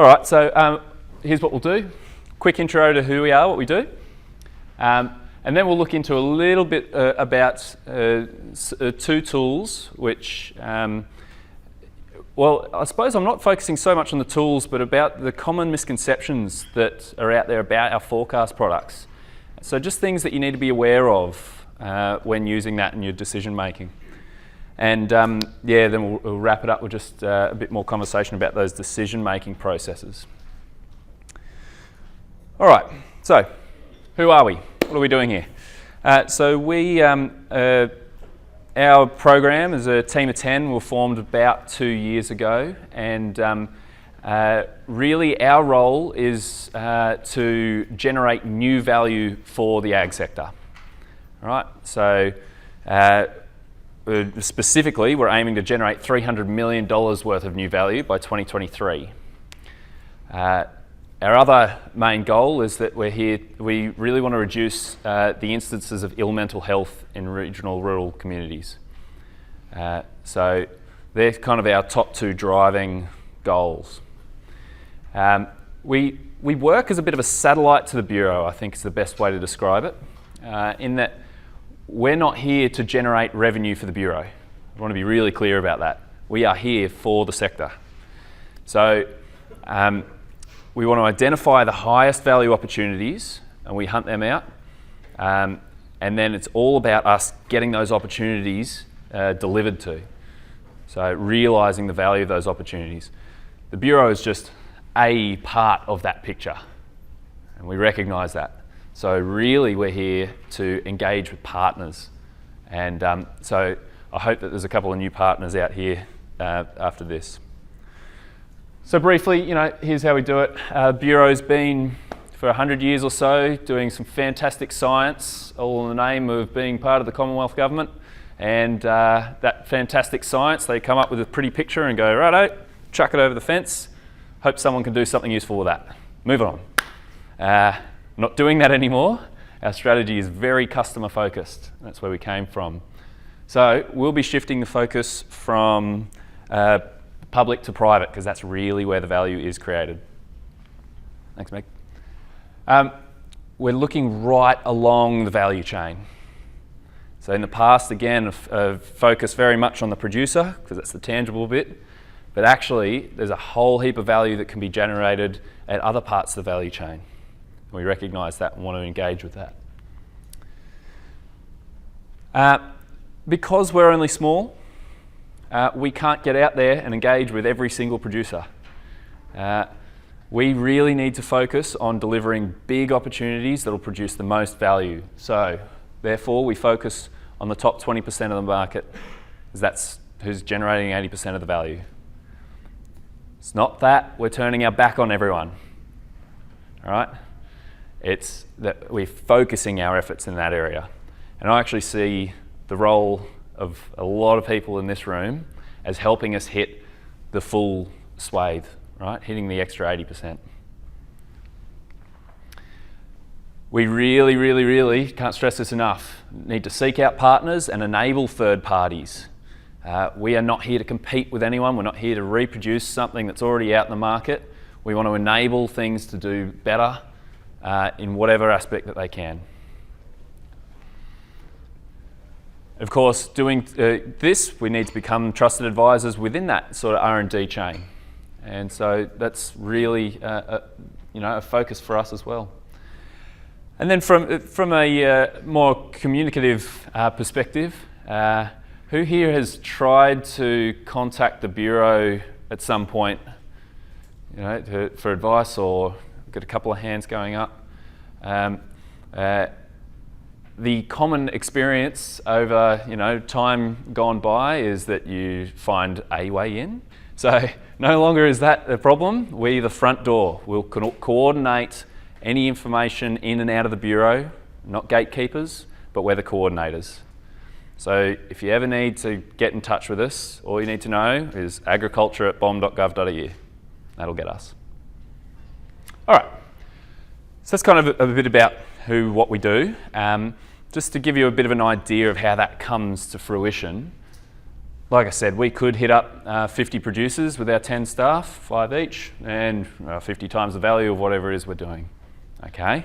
All right, so here's what we'll do. Quick intro to who we are, what we do. And then we'll look into a little bit about two tools which, well, I suppose I'm not focusing so much on the tools, but about the common misconceptions that are out there about our forecast products. So just things that you need to be aware of when using that in your decision making. And yeah, then we'll wrap it up with just a bit more conversation about those decision-making processes. All right, so who are we? What are we doing here? So we, our program is a team of 10. We were formed about 2 years ago, and really our role is to generate new value for the ag sector. All right, so specifically, we're aiming to generate $300 million worth of new value by 2023. Our other main goal is that we really want to reduce the instances of ill mental health in regional rural communities. So they're kind of our top two driving goals. We work as a bit of a satellite to the Bureau, I think is the best way to describe it, in that we're not here to generate revenue for the Bureau. I want to be really clear about that. We are here for the sector. So we want to identify the highest value opportunities and we hunt them out. And then it's all about us getting those opportunities delivered to. So realising the value of those opportunities. The Bureau is just a part of that picture, and we recognise that. So really we're here to engage with partners. And so I hope that there's a couple of new partners out here after this. So briefly, here's how we do it. Bureau's been for 100 years or so doing some fantastic science, all in the name of being part of the Commonwealth Government. And that fantastic science, they come up with a pretty picture and go, righto, chuck it over the fence. Hope someone can do something useful with that. Move on. Not doing that anymore. Our strategy is very customer focused. That's where we came from. So we'll be shifting the focus from public to private, because that's really where the value is created. Thanks, Meg. We're looking right along the value chain. So in the past, again, focus very much on the producer, because that's the tangible bit. But actually, there's a whole heap of value that can be generated at other parts of the value chain. We recognise that and want to engage with that. Because we're only small, we can't get out there and engage with every single producer. We really need to focus on delivering big opportunities that will produce the most value. So, therefore, we focus on the top 20% of the market, because that's who's generating 80% of the value. It's not that we're turning our back on everyone, all right? It's that we're focusing our efforts in that area. And I actually see the role of a lot of people in this room as helping us hit the full swathe, right? Hitting the extra 80%. We really, really, really, can't stress this enough, need to seek out partners and enable third parties. We are not here to compete with anyone. We're not here to reproduce something that's already out in the market. We want to enable things to do better in whatever aspect that they can. Of course, doing this, we need to become trusted advisors within that sort of R&D chain. And so that's really a focus for us as well. And then from a more communicative perspective, who here has tried to contact the Bureau at some point, for advice, or got a couple of hands going up? The common experience over time gone by is that you find a way in. So no longer is that a problem. We're the front door. We'll coordinate any information in and out of the Bureau, not gatekeepers, but we're the coordinators. So if you ever need to get in touch with us, all you need to know is agriculture@bom.gov.au. That'll get us. All right, so that's kind of a bit about what we do. Just to give you a bit of an idea of how that comes to fruition, like I said, we could hit up 50 producers with our 10 staff, 5 each, and 50 times the value of whatever it is we're doing. Okay,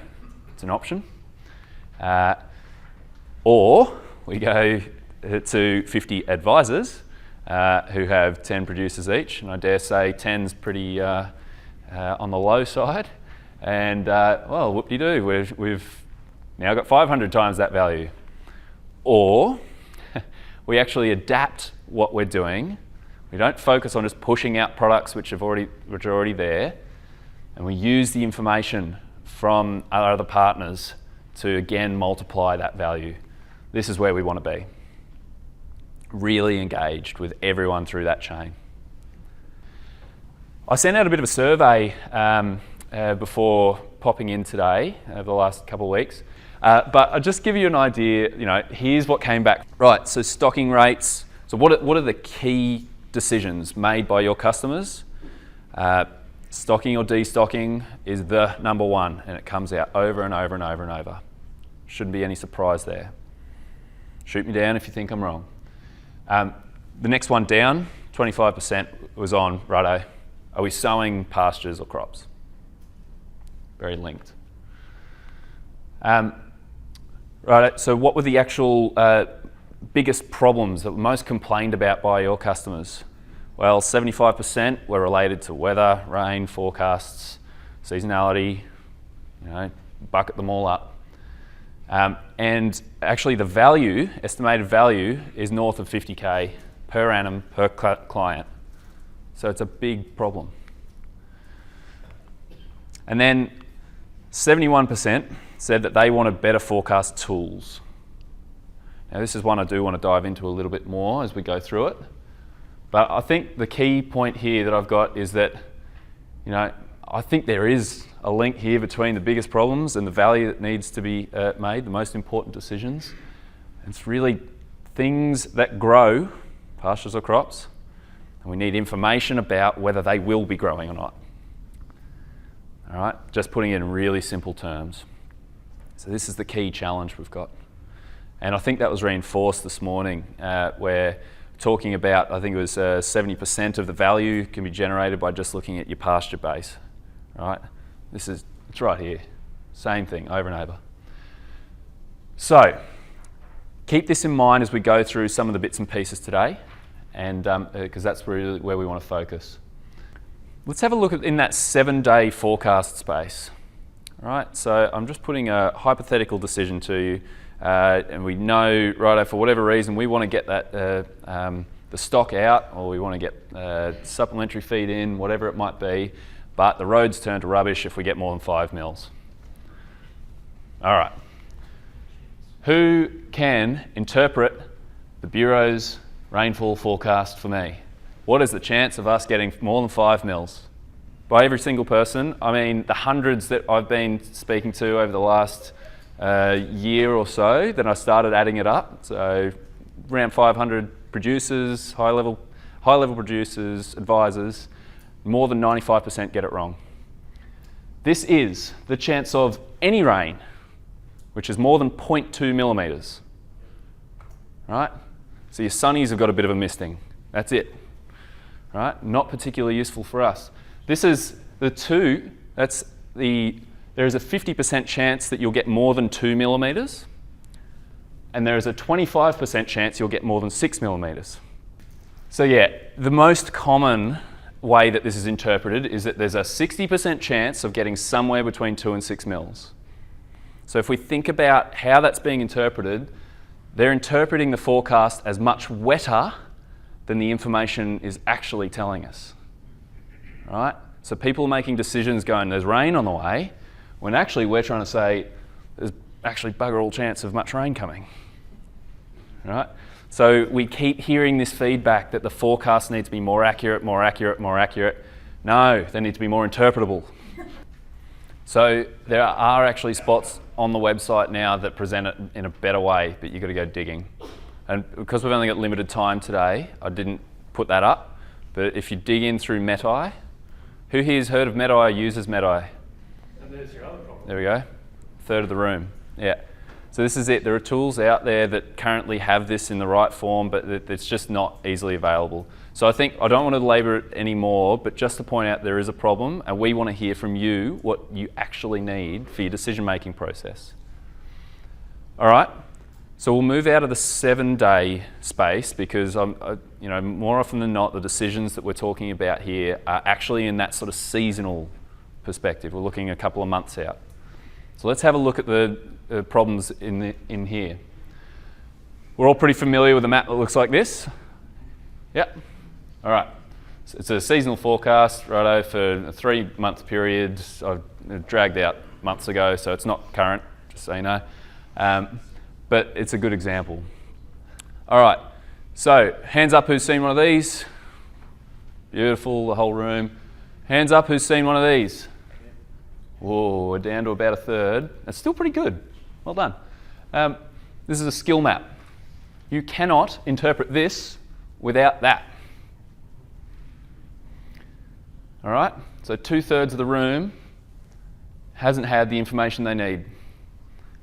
it's an option. Or we go to 50 advisors who have 10 producers each, and I dare say 10's pretty on the low side. And well, whoop-de-doo, we've now got 500 times that value. Or we actually adapt what we're doing. We don't focus on just pushing out products which are already there, and we use the information from our other partners to again multiply that value. This is where we want to be. Really engaged with everyone through that chain. I sent out a bit of a survey before popping in today over the last couple of weeks. But I'll just give you an idea, here's what came back. Right, so stocking rates. So what are the key decisions made by your customers? Stocking or destocking is the number one, and it comes out over and over and over and over. Shouldn't be any surprise there. Shoot me down if you think I'm wrong. The next one down, 25% was on, righto, are we sowing pastures or crops? Very linked. Right, so what were the actual biggest problems that were most complained about by your customers? Well, 75% were related to weather, rain, forecasts, seasonality, bucket them all up. And actually the value, estimated value, is north of 50K per annum per client. So it's a big problem. And then 71% said that they wanted better forecast tools. Now this is one I do want to dive into a little bit more as we go through it. But I think the key point here that I've got is that, I think there is a link here between the biggest problems and the value that needs to be made, the most important decisions. It's really things that grow, pastures or crops, and we need information about whether they will be growing or not. All right, just putting it in really simple terms. So this is the key challenge we've got. And I think that was reinforced this morning where talking about, I think it was 70% of the value can be generated by just looking at your pasture base, right? It's right here, same thing over and over. So keep this in mind as we go through some of the bits and pieces today, and because that's really where we want to focus. Let's have a look at in that 7-day forecast space. All right, so I'm just putting a hypothetical decision to you, and we know, righto, for whatever reason, we want to get that the stock out, or we want to get supplementary feed in, whatever it might be, but the roads turn to rubbish if we get more than 5 mils. All right. Who can interpret the Bureau's rainfall forecast for me? What is the chance of us getting more than 5 mils? By every single person, I mean the hundreds that I've been speaking to over the last year or so, then I started adding it up. So around 500 producers, high level producers, advisors, more than 95% get it wrong. This is the chance of any rain, which is more than 0.2 millimetres. Right? So your sunnies have got a bit of a misting. That's it. Right? Not particularly useful for us. This is the two, there is a 50% chance that you'll get more than 2 millimetres, and there is a 25% chance you'll get more than 6 millimetres. So yeah, the most common way that this is interpreted is that there's a 60% chance of getting somewhere between 2 and 6 mils. So if we think about how that's being interpreted, they're interpreting the forecast as much wetter than the information is actually telling us. Right? So people are making decisions going, there's rain on the way, when actually we're trying to say there's actually bugger all chance of much rain coming. Right? So we keep hearing this feedback that the forecast needs to be more accurate, more accurate, more accurate. No, they need to be more interpretable. So there are actually spots on the website now that present it in a better way, but you've got to go digging. And because we've only got limited time today, I didn't put that up. But if you dig in through METI, who here's heard of METI or uses METI? And there's your other problem. There we go. Third of the room. Yeah. So this is it. There are tools out there that currently have this in the right form, but it's just not easily available. So I think I don't want to labour it anymore, but just to point out there is a problem, and we want to hear from you what you actually need for your decision-making process. All right. So we'll move out of the 7-day space because more often than not, the decisions that we're talking about here are actually in that sort of seasonal perspective. We're looking a couple of months out. So let's have a look at the problems in here. We're all pretty familiar with a map that looks like this. Yep. All right. So it's a seasonal forecast, righto, for a 3-month period. I've dragged out months ago, so it's not current, just so you know. But it's a good example. All right. So hands up who's seen one of these. Beautiful, the whole room. Hands up who's seen one of these. Whoa, we're down to about a third. That's still pretty good. Well done. This is a skill map. You cannot interpret this without that. All right? So 2/3 of the room hasn't had the information they need.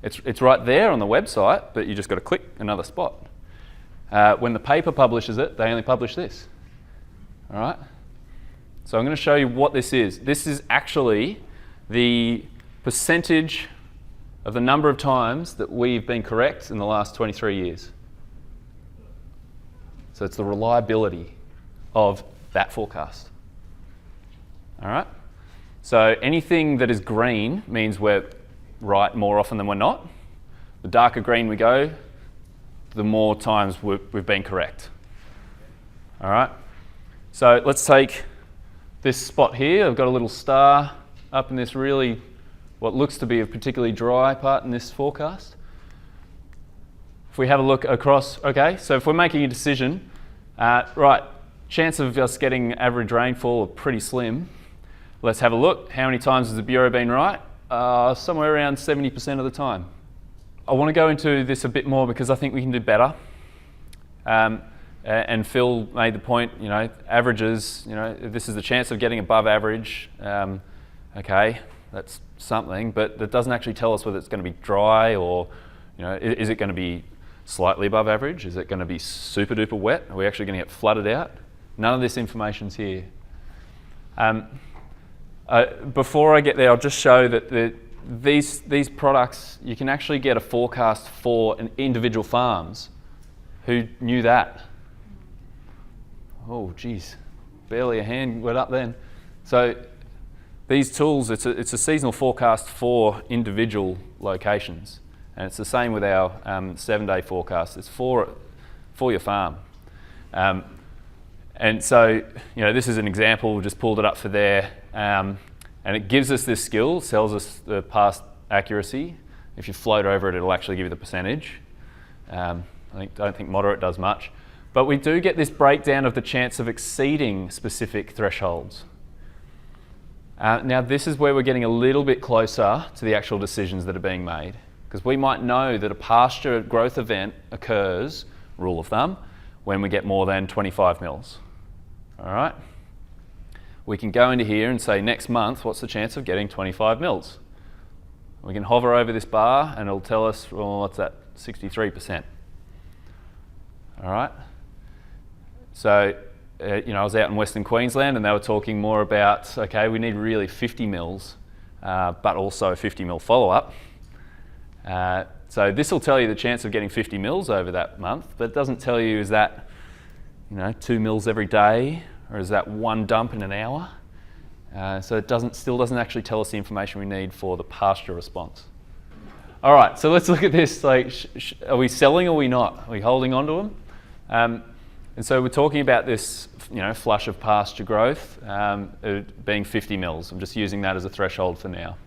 It's right there on the website, but you just got to click another spot. When the paper publishes it, they only publish this. All right? So I'm going to show you what this is. This is actually the percentage of the number of times that we've been correct in the last 23 years. So it's the reliability of that forecast. All right? So anything that is green means we're right more often than we're not. The darker green we go, the more times we've been correct. All right? So let's take this spot here. I've got a little star up in this really, what looks to be a particularly dry part in this forecast. If we have a look across, okay, so if we're making a decision, right, chance of us getting average rainfall are pretty slim. Let's have a look. How many times has the Bureau been right? Somewhere around 70% of the time. I want to go into this a bit more because I think we can do better. And Phil made the point, averages, this is the chance of getting above average. Okay, that's something, but that doesn't actually tell us whether it's going to be dry or, is it going to be slightly above average? Is it going to be super duper wet? Are we actually going to get flooded out? None of this information's here. Before I get there, I'll just show that these products, you can actually get a forecast for individual farms. Who knew that? Oh, geez, barely a hand went up then. So these tools, it's a seasonal forecast for individual locations. And it's the same with our 7-day forecast. It's for your farm. And so, this is an example. We just pulled it up for there. And it gives us this skill, tells us the past accuracy. If you float over it, it'll actually give you the percentage. I don't think moderate does much. But we do get this breakdown of the chance of exceeding specific thresholds. Now, this is where we're getting a little bit closer to the actual decisions that are being made. Because we might know that a pasture growth event occurs, rule of thumb, when we get more than 25 mils. All right? We can go into here and say, next month, what's the chance of getting 25 mils? We can hover over this bar and it'll tell us, well, what's that, 63%. All right? So, I was out in Western Queensland and they were talking more about, okay, we need really 50 mils, but also 50 mil follow-up. So this will tell you the chance of getting 50 mils over that month, but it doesn't tell you is that, 2 mils every day, or is that 1 dump in an hour? So it still doesn't actually tell us the information we need for the pasture response. All right, so let's look at this. Like, are we selling or are we not? Are we holding on to them? And so we're talking about this, flush of pasture growth being 50 mils. I'm just using that as a threshold for now.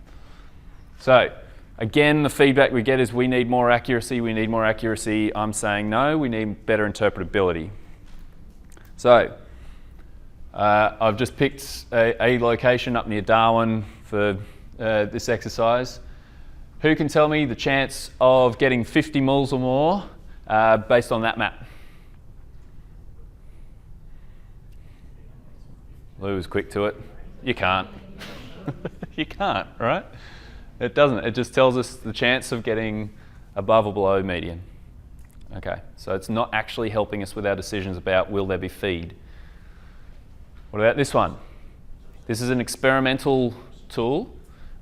So again, the feedback we get is we need more accuracy, we need more accuracy. I'm saying no, we need better interpretability. So I've just picked a location up near Darwin for this exercise. Who can tell me the chance of getting 50 mils or more based on that map? Lou was quick to it. You can't. You can't, right? It doesn't. It just tells us the chance of getting above or below median. Okay, so it's not actually helping us with our decisions about will there be feed. What about this one? This is an experimental tool.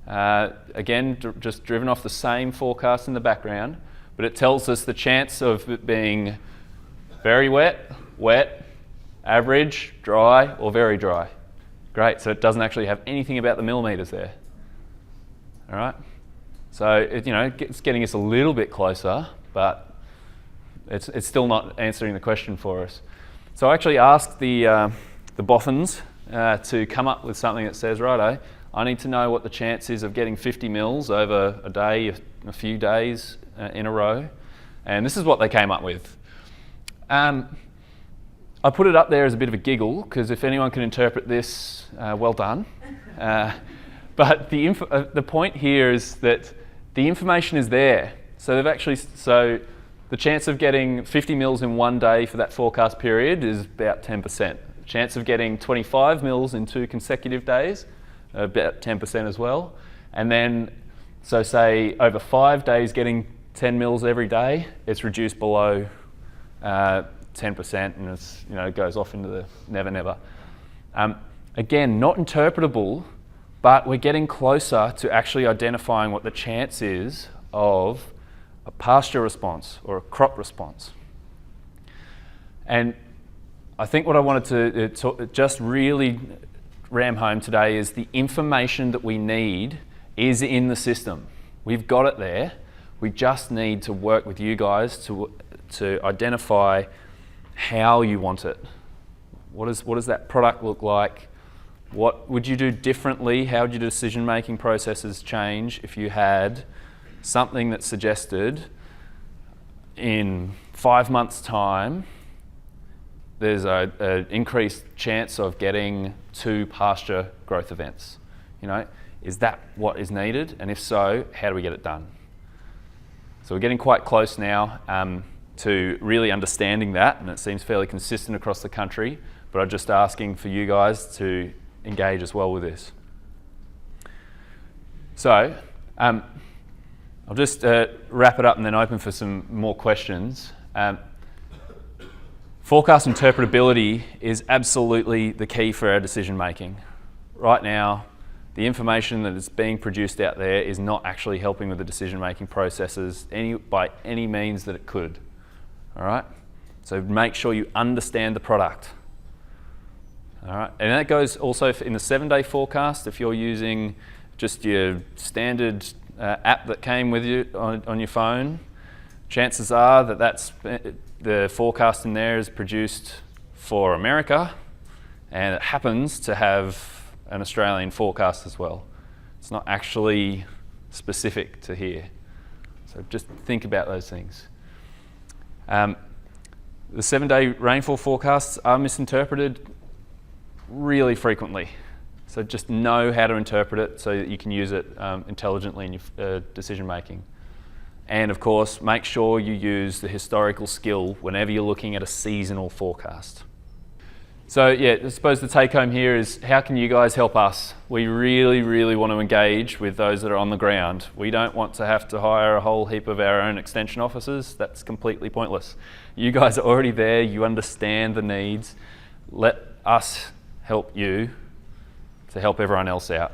Again, just driven off the same forecast in the background, but it tells us the chance of it being very wet, wet, average, dry, or very dry. Great, so it doesn't actually have anything about the millimetres there. All right, so it's getting us a little bit closer, but it's still not answering the question for us. So I actually asked the boffins to come up with something that says, righto, I need to know what the chance is of getting 50 mils over a day, a few days in a row. And this is what they came up with. I put it up there as a bit of a giggle, because if anyone can interpret this, well done. But the point here is that the information is there. So the chance of getting 50 mils in one day for that forecast period is about 10%. The chance of getting 25 mils in 2 consecutive days, about 10% as well. And then, so say over 5 days getting 10 mils every day, it's reduced below 10%, and it goes off into the never, never. Again, not interpretable, but we're getting closer to actually identifying what the chance is of a pasture response or a crop response. And I think what I wanted to just really ram home today is the information that we need is in the system. We've got it there. We just need to work with you guys to identify how you want it. What does that product look like? What would you do differently? How would your decision-making processes change if you had something that suggested in 5 months' time there's an increased chance of getting 2 pasture growth events? Is that what is needed? And if so, how do we get it done? So we're getting quite close now to really understanding that, and it seems fairly consistent across the country, but I'm just asking for you guys to engage as well with this. So I'll just wrap it up and then open for some more questions. Forecast interpretability is absolutely the key for our decision making. Right now, the information that is being produced out there is not actually helping with the decision making processes by any means that it could. All right? So make sure you understand the product. All right? And that goes also in the 7-day forecast. If you're using just your standard app that came with you on your phone, chances are that's the forecast in there is produced for America, and it happens to have an Australian forecast as well. It's not actually specific to here. So just think about those things. The 7-day rainfall forecasts are misinterpreted really frequently. So just know how to interpret it so that you can use it intelligently in your decision making. And of course, make sure you use the historical skill whenever you're looking at a seasonal forecast. So yeah, I suppose the take home here is, how can you guys help us? We really, really want to engage with those that are on the ground. We don't want to have to hire a whole heap of our own extension officers. That's completely pointless. You guys are already there, you understand the needs. Let us help you to help everyone else out.